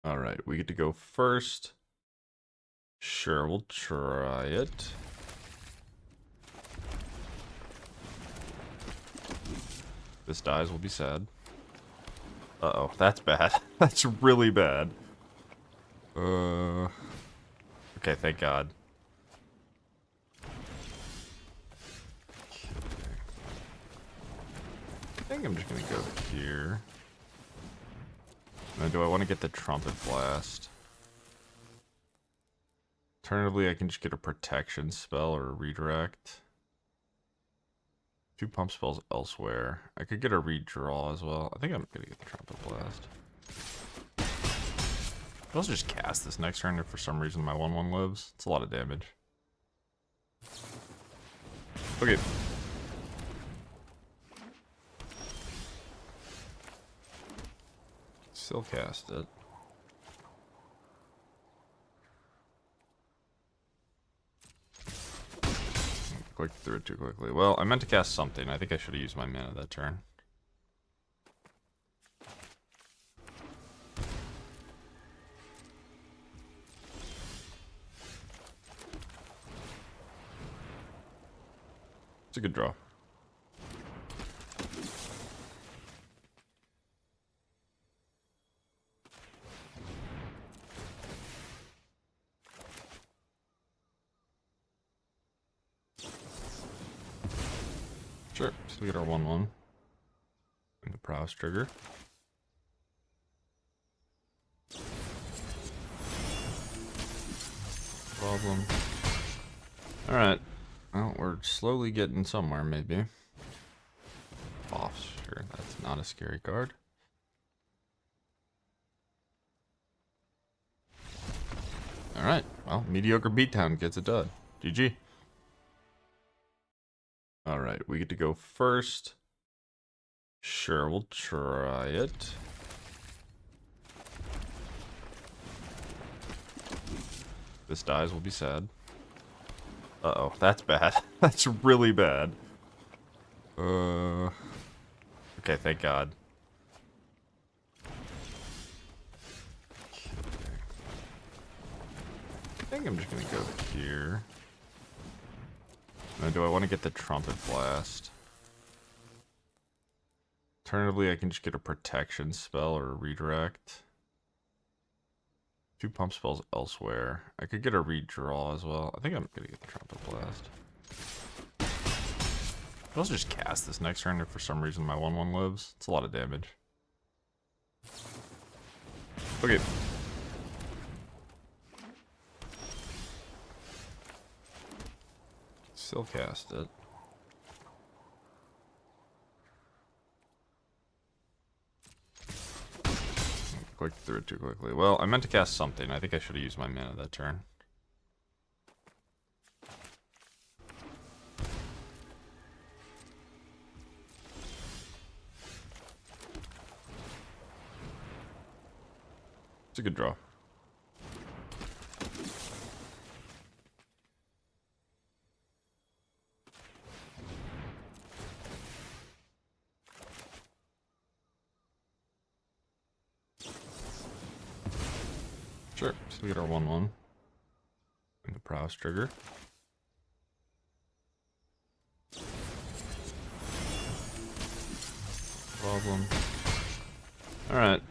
All right, we get to go first. Sure, we'll try it. If this dies, we'll be sad. Uh-oh, that's bad. That's really bad. Okay, thank God. I think I'm just gonna go here. Now, do I want to get the Trumpet Blast? Alternatively, I can just get a protection spell or a redirect. 2 pump spells elsewhere. I could get a redraw as well. I think I'm gonna get the Trumpet Blast. I'll also just cast this next turn if for some reason my 1/1 lives. It's a lot of damage. Okay. Still cast it. Clicked through it too quickly. Well, I meant to cast something. I think I should have used my mana that turn. It's a good draw. Sure, so we get our 1/1. And the prowess trigger. Problem. Alright. Well, we're slowly getting somewhere, maybe. Off, sure, that's not a scary card. Alright, well, mediocre beatdown gets it done. GG. Alright, we get to go first. Sure, we'll try it. If this dies, we'll be sad. Uh-oh, that's bad. That's really bad. Okay, thank God. I think I'm just gonna go here. Now, do I want to get the Trumpet Blast? Alternatively, I can just get a protection spell or a redirect. 2 pump spells elsewhere. I could get a redraw as well. I think I'm gonna get the Trumpet Blast. I'll also just cast this next turn if for some reason my 1/1 lives. It's a lot of damage. Okay. Still cast it. Clicked through it too quickly. Well, I meant to cast something. I think I should have used my mana that turn. It's a good draw. Sure, so we get our 1/1. And the prowess trigger. Problem. Alright.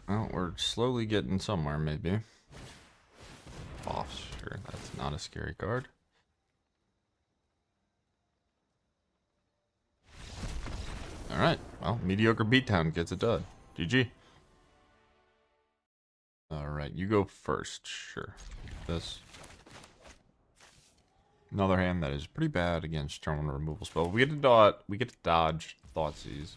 Well, we're slowly getting somewhere, maybe. Off, sure, that's not a scary card. Alright, well, mediocre beatdown gets it done. GG. Alright, you go first, sure. This. Another hand that is pretty bad against turn 1 removal spell. We get to dodge Thoughtseize.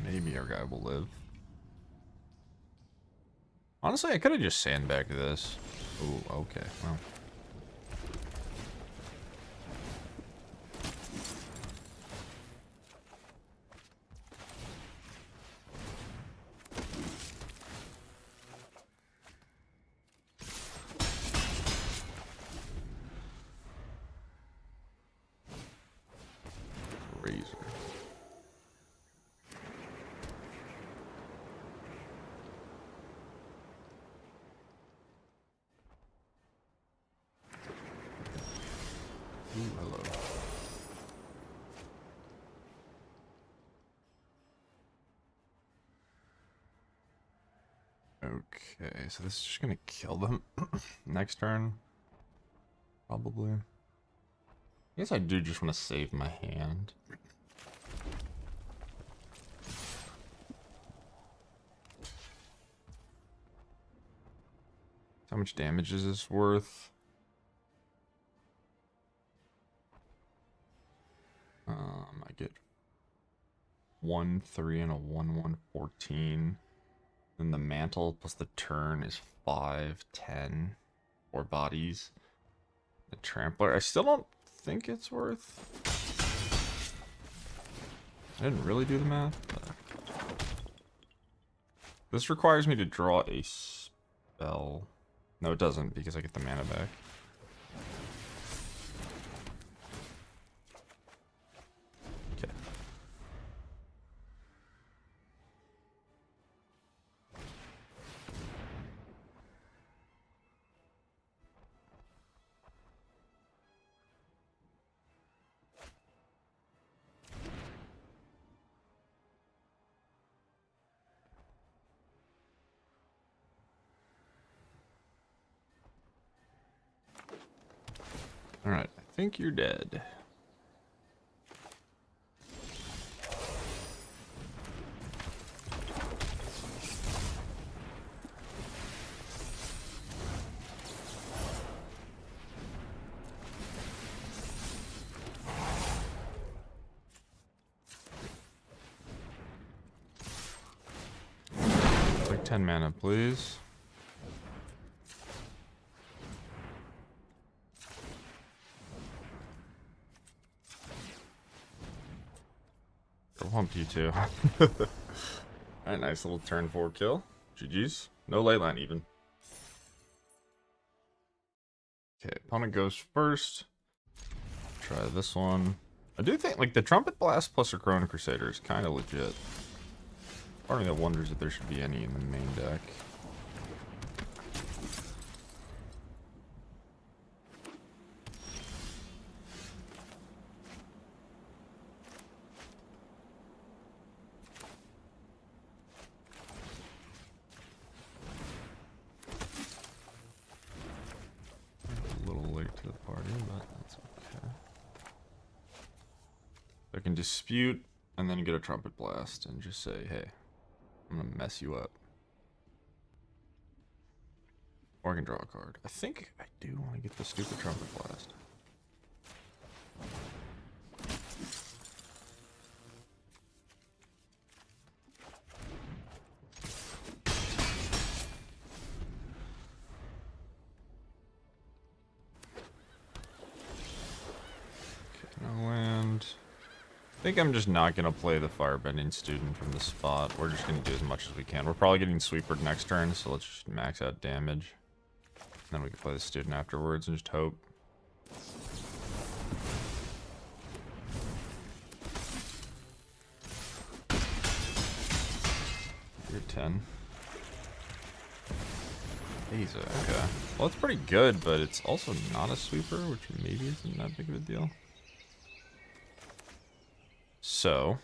Maybe our guy will live. Honestly, I could have just sandbagged this. Ooh, okay, well. Razor. Okay, so this is just gonna kill them next turn. Probably. I guess I do just want to save my hand. How much damage is this worth? I get 1, 3, and a 1, 1, 14. Then the mantle plus the turn is 5, 10. 4 bodies. The trampler, I still don't think it's worth. I didn't really do the math, but this requires me to draw a spell. No, it doesn't, because I get the mana back. Okay. Alright, I think you're dead. Like 10 mana, please. Pump you too. Alright, nice little turn 4 kill. GG's. No leyline even. Okay, opponent goes first. Try this one. I do think like the Trumpet Blast plus Akroan Crusader is kind of legit. Part of me that wonders if there should be any in the main deck. I can dispute and then get a Trumpet Blast and just say, hey, I'm gonna mess you up. Or I can draw a card. I think I do want to get the stupid Trumpet Blast. Okay, no land. I think I'm just not going to play the Firebending Student from the spot. We're just going to do as much as we can. We're probably getting sweepered next turn, so let's just max out damage. And then we can play the Student afterwards and just hope. You're 10. Easy, okay. Well, it's pretty good, but it's also not a sweeper, which maybe isn't that big of a deal. So,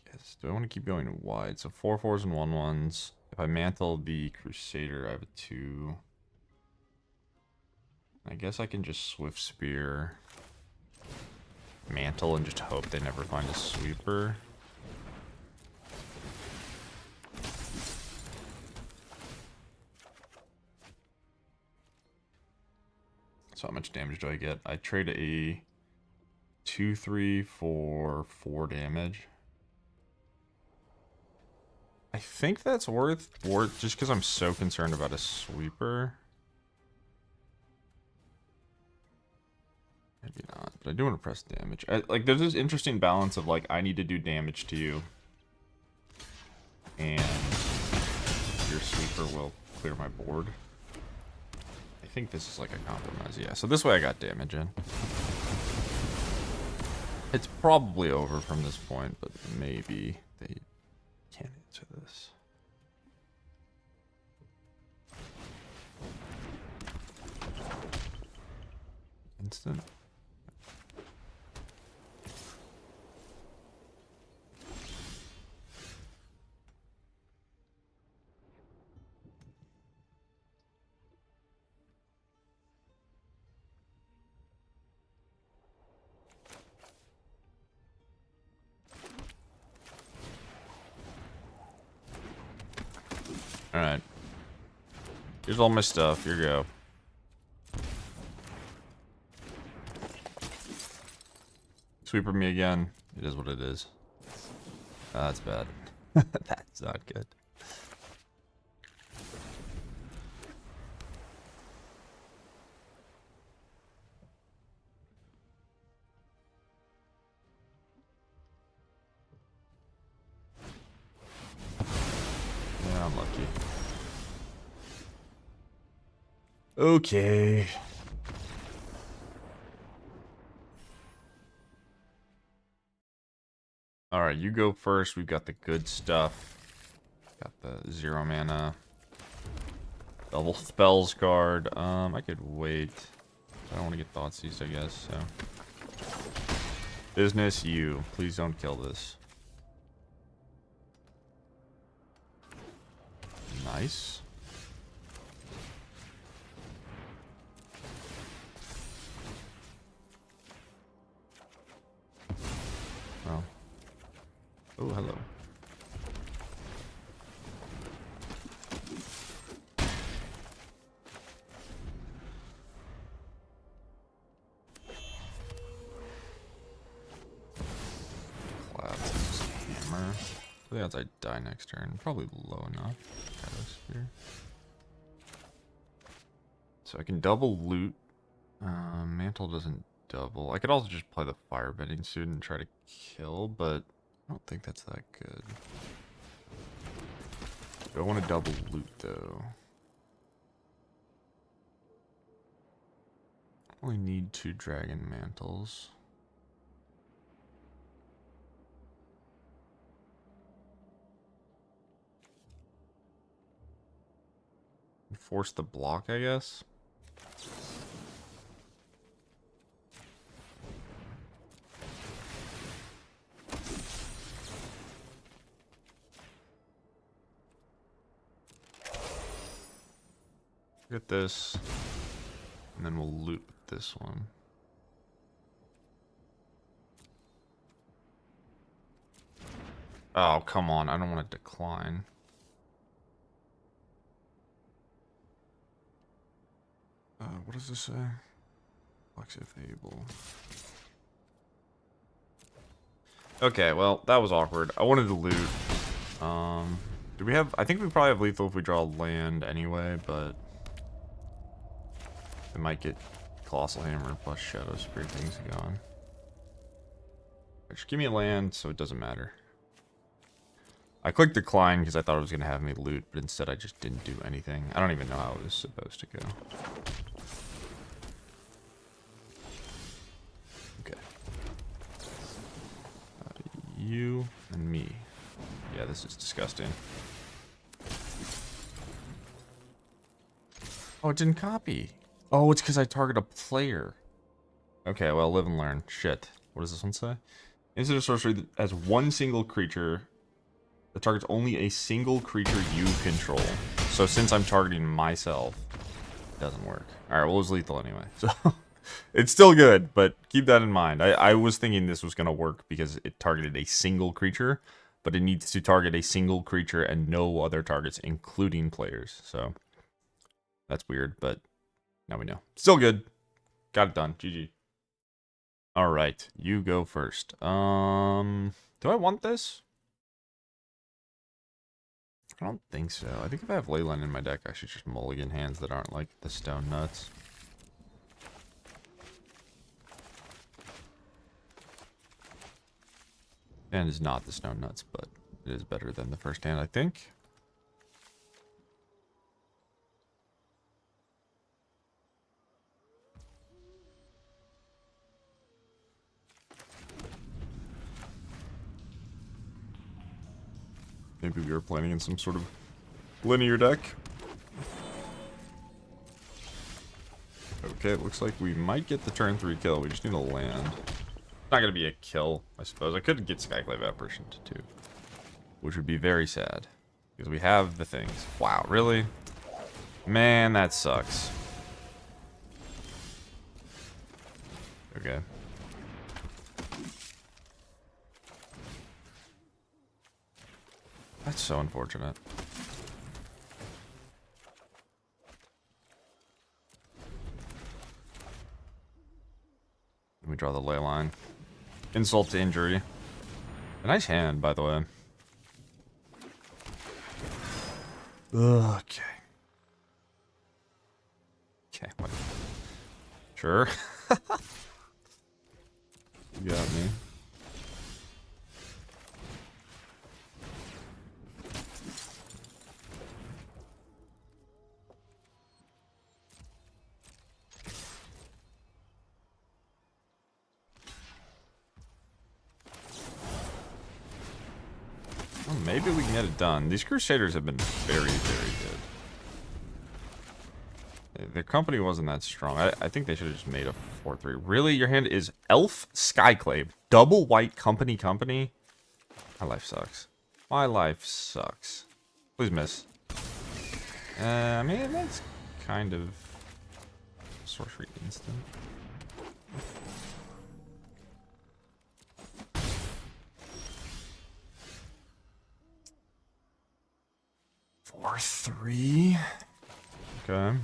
yes, do I want to keep going wide? So 4/4s and 1/1s. If I mantle the Crusader, I have a 2. I guess I can just Swiftspear, mantle, and just hope they never find a sweeper. So how much damage do I get? I trade a 2/3 for 4 damage. I think that's worth just because I'm so concerned about a sweeper. Maybe not, but I do want to press damage. Like, there's this interesting balance of like I need to do damage to you, and your sweeper will clear my board. I think this is like a compromise, yeah. So this way I got damage in. It's probably over from this point, but maybe they can't answer this. Instant. Alright. Here's all my stuff. Here you go. Sweeper me again. It is what it is. That's bad. That's not good. Yeah, I'm lucky. Okay. Alright, you go first. We've got the good stuff. Got the 0 mana. Double spells card. I could wait. I don't want to get thought seized, I guess, so. Business, you. Please don't kill this. Nice. Oh. Oh, hello. Collapse hammer. The odds I die next turn. Probably low enough. Shadow so I can double loot. Mantle doesn't double. I could also just play the Firebending Student and try to kill, but I don't think that's that good. I want to double loot though. I only need 2 Dragon Mantles. Force the block, I guess. Get this, and then we'll loot this one. Oh, come on. I don't want to decline. What does this say? Flex if able. Okay, well, that was awkward. I wanted to loot. Do we have... I think we probably have lethal if we draw land anyway, but... it might get Colossal Hammer plus Shadow Spear things gone. Just give me a land so it doesn't matter. I clicked decline because I thought it was going to have me loot, but instead I just didn't do anything. I don't even know how it was supposed to go. Okay. You and me. Yeah, this is disgusting. Oh, it didn't copy. Oh, it's because I target a player. Okay, well, live and learn. Shit. What does this one say? Instant sorcery that has one single creature that targets only a single creature you control. So since I'm targeting myself, it doesn't work. Alright, well, it was lethal anyway. So it's still good, but keep that in mind. I was thinking this was going to work because it targeted a single creature, but it needs to target a single creature and no other targets, including players. So that's weird, but now we know. Still good. Got it done. GG. Alright, you go first. Do I want this? I don't think so. I think if I have Leyline in my deck, I should just mulligan hands that aren't like the stone nuts. And is not the stone nuts, but it is better than the first hand, I think. Maybe we were planning in some sort of linear deck. Okay, it looks like we might get the turn 3 kill. We just need a land. It's not going to be a kill, I suppose. I could get Skyclave Apparition too, which would be very sad because we have the things. Wow, really? Man, that sucks. Okay. That's so unfortunate. draw the Leyline. Insult to injury. A nice hand, by the way. Okay. Okay, what? Sure. You got me. Well, maybe we can get it done. These Crusaders have been very, very good. Their company wasn't that strong. I think they should have just made a 4-3. Really? Your hand is Elf Skyclave. Double white company. My life sucks. My life sucks. Please miss. I mean, that's kind of sorcery instant. Four, 3. Okay.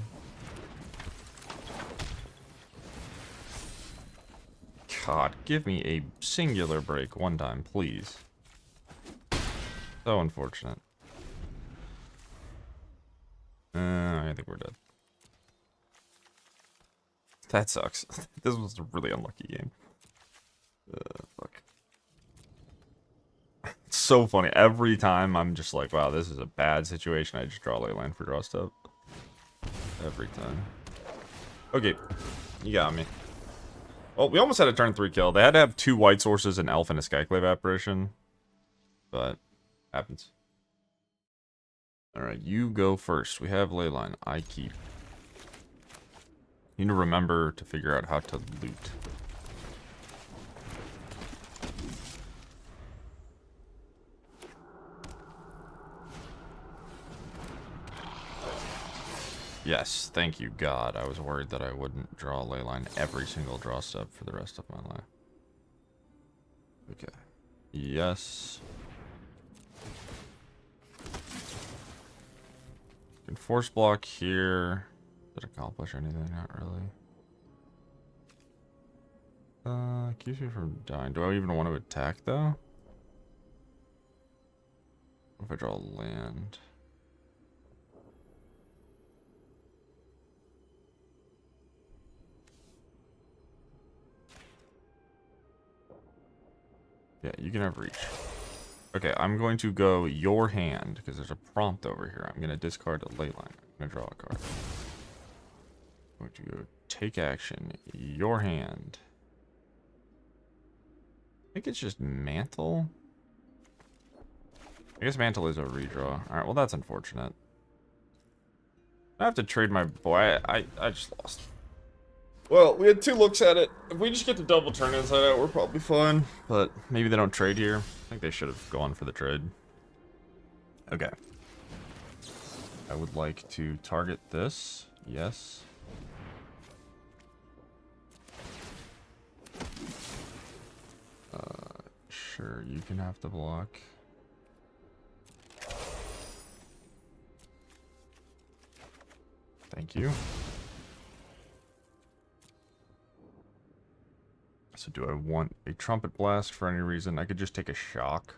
God, give me a singular break one time, please. So unfortunate. I think we're dead. That sucks. This was a really unlucky game. Fuck. It's so funny. Every time I'm just like, wow, this is a bad situation. I just draw Leyline for draw step. Every time. Okay. You got me. Well, we almost had a turn 3 kill. They had to have 2 white sources, an elf, and a Skyclave apparition. But, happens. Alright, you go first. We have Leyline. I keep. You need to remember to figure out how to loot. Yes, thank you, God. I was worried that I wouldn't draw a Leyline every single draw step for the rest of my life. Okay. Yes. Can force block here. Did it accomplish anything? Not really. Keeps me from dying. Do I even want to attack, though? What if I draw land? Yeah, you can have reach. Okay, I'm going to go your hand, because there's a prompt over here. I'm going to discard a Leyline. I'm going to draw a card. I'm going to go take action. Your hand. I think it's just Mantle. I guess Mantle is a redraw. Alright, well that's unfortunate. I have to trade my boy. I just lost. Well, we had 2 looks at it. If we just get the double turn inside out, we're probably fine. But maybe they don't trade here. I think they should have gone for the trade. Okay. I would like to target this. Yes. Sure, you can have to block. Thank you. So do I want a Trumpet Blast for any reason? I could just take a shock.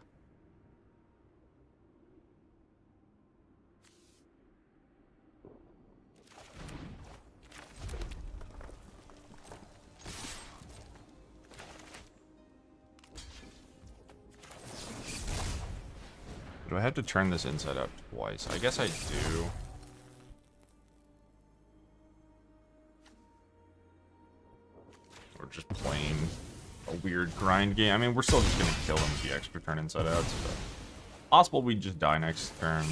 Do I have to turn this inside out twice? I guess I do. Or just playing a weird grind game. I mean, we're still just gonna kill them with the extra turn inside out. So possible we just die next turn.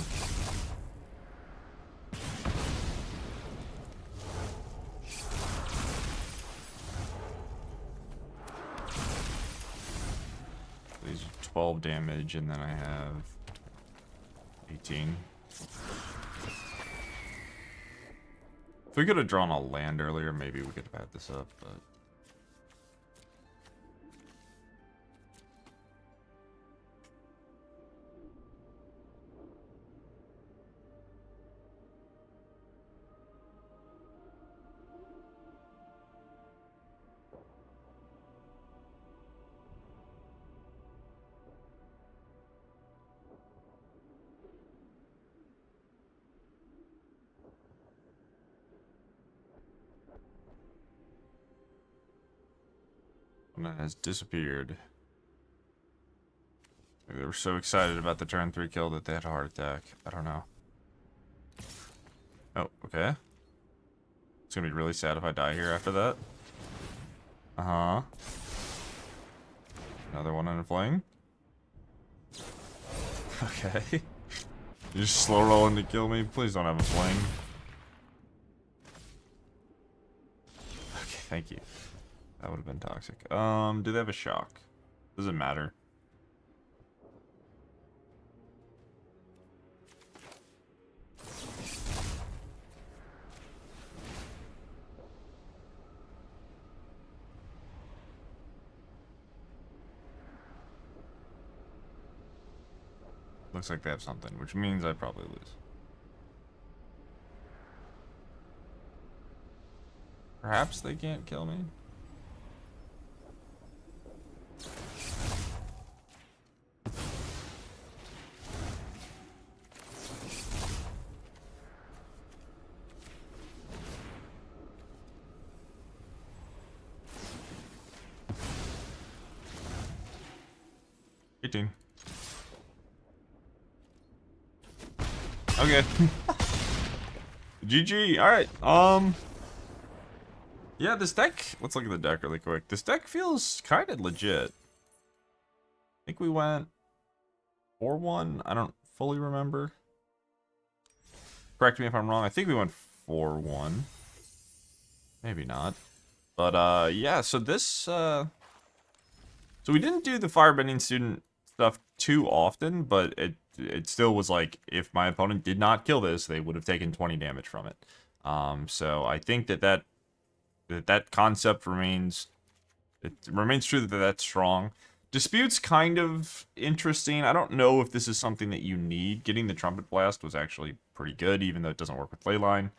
These are 12 damage, and then I have 18. If we could have drawn a land earlier, maybe we could have had this up, but... Opponent has disappeared. Maybe they were so excited about the turn 3 kill that they had a heart attack. I don't know. Oh, okay. It's gonna be really sad if I die here after that. Uh-huh. Another one in a fling. Okay. You're just slow rolling to kill me. Please don't have a fling. Okay, thank you. That would have been toxic. Do they have a shock? Doesn't matter. Looks like they have something, which means I probably lose. Perhaps they can't kill me. Okay. GG. Alright. Yeah, this deck, let's look at the deck really quick. This deck feels kind of legit. I think we went 4-1. I don't fully remember. Correct me if I'm wrong. I think we went 4-1. Maybe not. But yeah, so this so we didn't do the Firebending Student stuff too often, but it still was like, if my opponent did not kill this, they would have taken 20 damage from it. So I think that concept remains, it remains true that that's strong. Dispute's kind of interesting. I don't know if this is something that you need. Getting the Trumpet Blast was actually pretty good, even though it doesn't work with Leyline.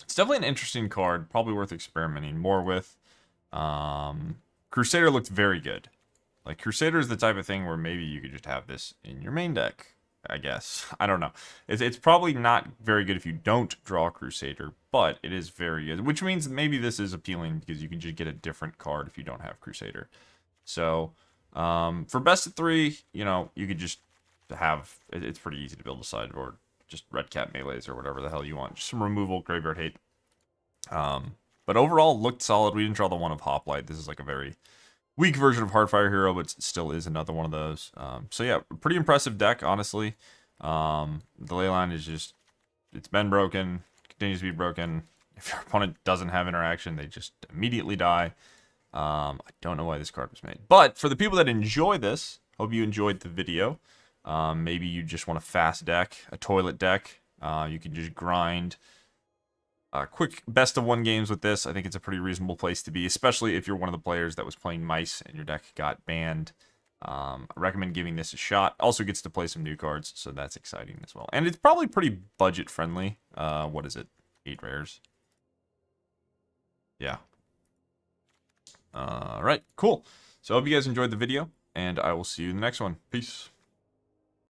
It's definitely an interesting card, probably worth experimenting more with. Crusader looked very good. Like, Crusader is the type of thing where maybe you could just have this in your main deck, I guess. I don't know. It's probably not very good if you don't draw Crusader, but it is very good. Which means maybe this is appealing because you can just get a different card if you don't have Crusader. So, for best of 3, you know, you could just have... It's pretty easy to build a sideboard. Just Redcap Melees or whatever the hell you want. Just some removal, graveyard hate. But overall, looked solid. We didn't draw the one of Hoplite. This is like a very... weak version of Hardfire Hero, but it still is another one of those. So yeah, pretty impressive deck, honestly. The Leyline is just, it's been broken, continues to be broken. If your opponent doesn't have interaction, they just immediately die. I don't know why this card was made. But for the people that enjoy this, hope you enjoyed the video. Maybe you just want a fast deck, a toilet deck. You can just grind quick best of 1 games with this. I think it's a pretty reasonable place to be, especially if you're one of the players that was playing Mice and your deck got banned. I recommend giving this a shot. Also gets to play some new cards, so that's exciting as well. And it's probably pretty budget friendly. What is it? 8 rares. Yeah. Alright, cool. So I hope you guys enjoyed the video, and I will see you in the next one. Peace.